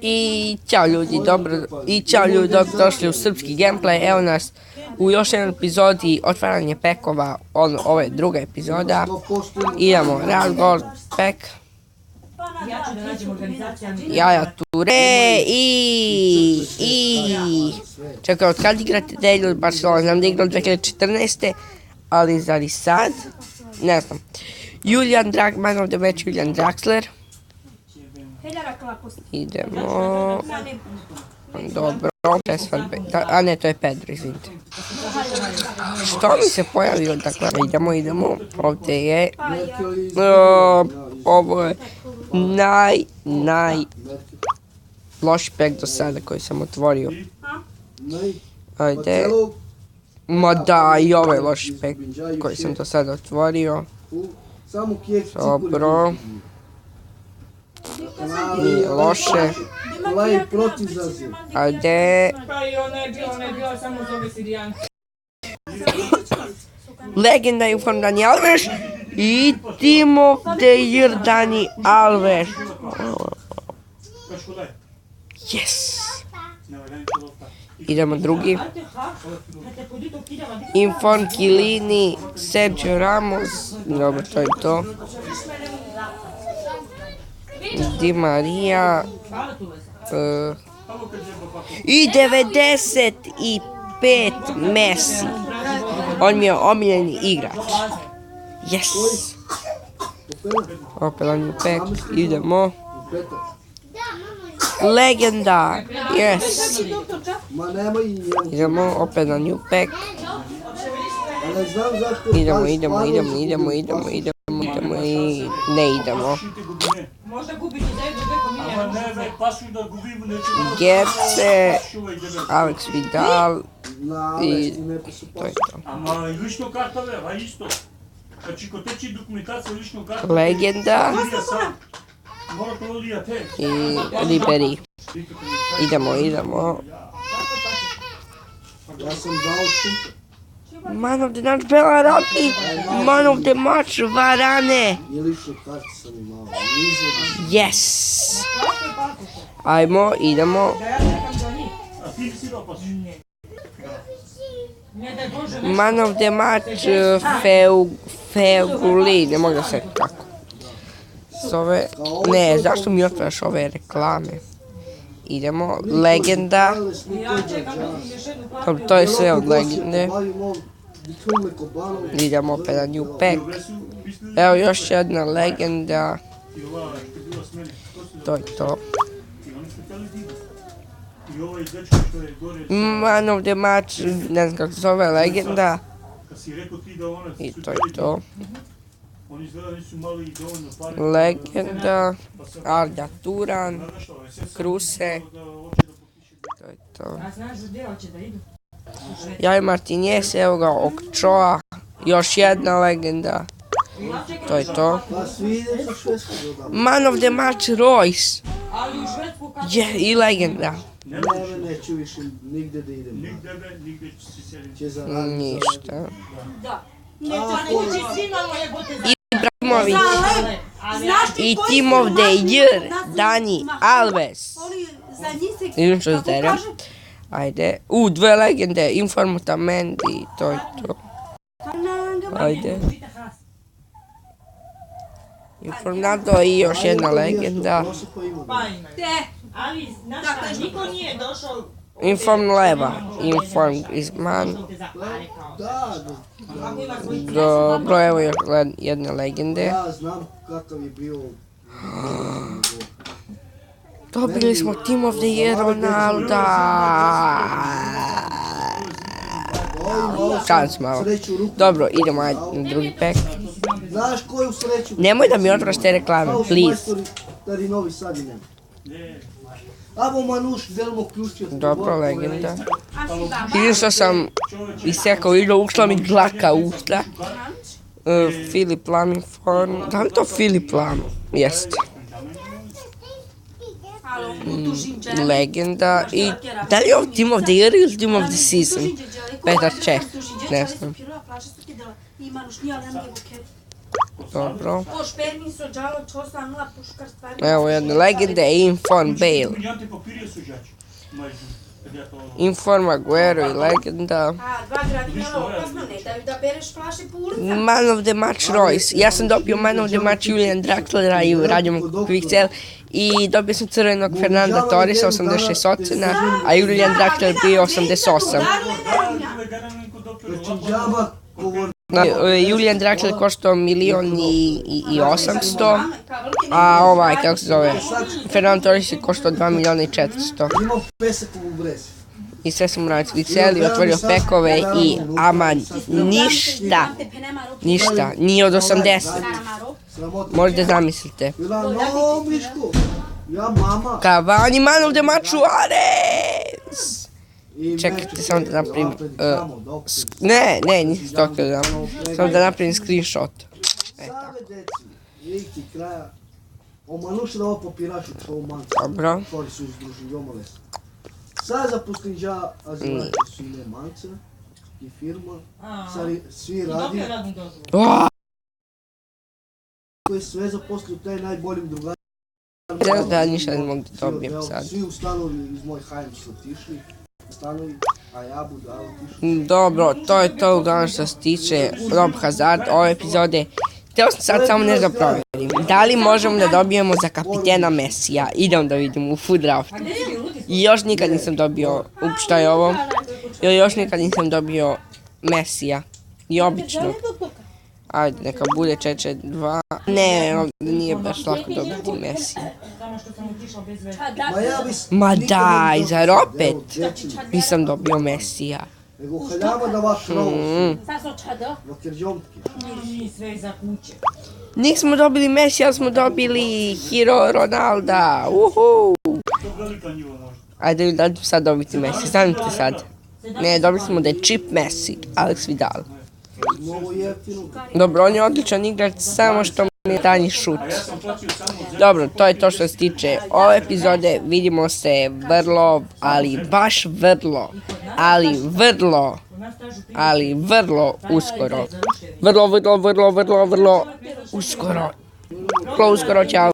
I ćao ljudi, dobrodošli u srpski gameplay. Evo nas u još jednoj epizodi otvaranje pekova, ove druga epizoda. Idemo, Razgol, pek. Jaja Ture i čekaj, od kad igrate Dejl Barcelona? Znam da igram 2014. Ali zari sad? Ne znam. Man of the match, Julian Draxler. Idemo. Dobro, a ne, to je Pedro, izvinite. Što mi se pojavio? Dakle, idemo. Ovdje je. Ovo je loši pek do sada koji sam otvorio. Ajde. Ma da, i ovo je loši pek koji sam do sada otvorio. Dobro. Nije loše. Ajde. Legenda inform Dani Alves i Team of the Year Dani Alves. Yes. Idemo drugi. Inform Chiellini, Sergio Ramos. Dobro, to je to. Di Maria. I 95 Messi. On mi je omiljeni igrač. Yes. Opet on je pek. Idemo. Legenda. Yes. Idemo opet na new pack. Idemo i ne idemo. Gerce, Alex Vidal i to je to. Legenda i Ribery. Idemo. Man of the match Bellarati, man of the match Varane. Yes. Ajmo, idemo. Man of the match Feuguli, ne mogu da se kako. Ne, zašto mi otvaraš ove reklame? Idemo, Legenda. To je sve od Legende. Idemo opet na new pack. Evo još jedna Legenda. To je to. Man of the match, ne znam kako se zove, Legenda. I to je to. Legenda, Arda Turan, Kruse. To je to. Jaj Martinez, evo ga, Okčoa. Još jedna Legenda. To je to. Man of the match Royce. I Legenda. Neću više nigde da idem. Ništa. Ibrahimović i Team of the Year Dani Alves. Idem što zdera. Ajde. Dve Legende. Inform Otamendi. To je to. Ajde. Informado i još jedna Legenda. Inform Leva. Inform Griezmann. Dobro, evo još jedne Legende. Ja znam kakav je bio. Dobili smo Team of the Year Ronalda. Šans malo. Dobro, idemo na drugi pack. Znaš koju sreću? Nemoj da mi otvaraš te reklame, please. Abo Manuš, delmo ključio. Dobro, Legenda. Vidim što sam isekao igru, ušla mi dlaka usta. Filip Lam inform. Da li to Filip Lam? Jeste. Legenda i da li je ovo Team of the Year ili Team of the Season? Petar Čeh, ne znam. Dobro. Koš permi su džalo čosa nula puškar stvari. Evo jedne legende, Inform Bale. Брилянти папири su đači. Inform Aguero i legenda. A, dva gradinjela opasno, ne daju da bereš flaše po ulicama. Man of the Match Royce. Ja sam dobio Man of the Match Julian Draxlera i radimo Quickcell. I dobio sam crvenog Fernanda Torresa 86 ocena, a Julian Draxler bio 88. Znači džaba govor... Julian Draxler koštao 1.800.000, a ovaj, kako se zove, Fernando Torres je koštao 2.400.000. Imao pesak u brezi. I sve sam radio Quickcell i otvorio pekove i aman, ništa, nije od 80. Sramotno. Možete zamislite. Bila no, Miško. Ja mama. Cavani, Man of the Match Suarez! I Čekajte meče, samo da napravim, opet tamo, da opet. Ne, nisam to htio da samo da napravim screenshot. Save deci, vidite kraja. O manuš da ovo popirašu čovu manca. Dobro. Koji su izdružili omales. Sad zapustim dža azilače su ime manca i firma. Svi radi. Oh, Koji sve zaposlio taj najboljim drugarima. da ništa ne mogu da dobijem sad. Svi u stanovi iz moj hajm su otišli. Stanovi, a ja budu otišli. Dobro, to je to uglavnom što se tiče Rob Hazard ove epizode. Htio sam sad samo nešto da provjerim. Da li možemo da dobijemo za kapitena Mesija? Idem da vidim u Food Draft. I još nikad nisam dobio, šta je ovo? Još nikad nisam dobio Mesija. I obično. Ajde, neka bude 4-2. Ne, ovdje nije baš lako dobiti Mesija. Ma ja bi... Ma daj, zar opet? Nisam dobio Mesija. Nego haljama da vaš rovo. Vakir džomtke. Nismo dobili Mesija, ali smo dobili Hero Ronalda. Uhu. Ajde, da ću sad dobiti Mesija. Stanite sad. Ne, dobili smo da je Chip Messi, Alex Vidal. Mnogo jeftino. Dobro, on je odličan igrač, samo što mi je danji šut. Dobro, to je to što se tiče ove epizode. Vidimo se vrlo, ali baš vrlo, ali vrlo uskoro. Vrlo uskoro. Vrlo uskoro, čao.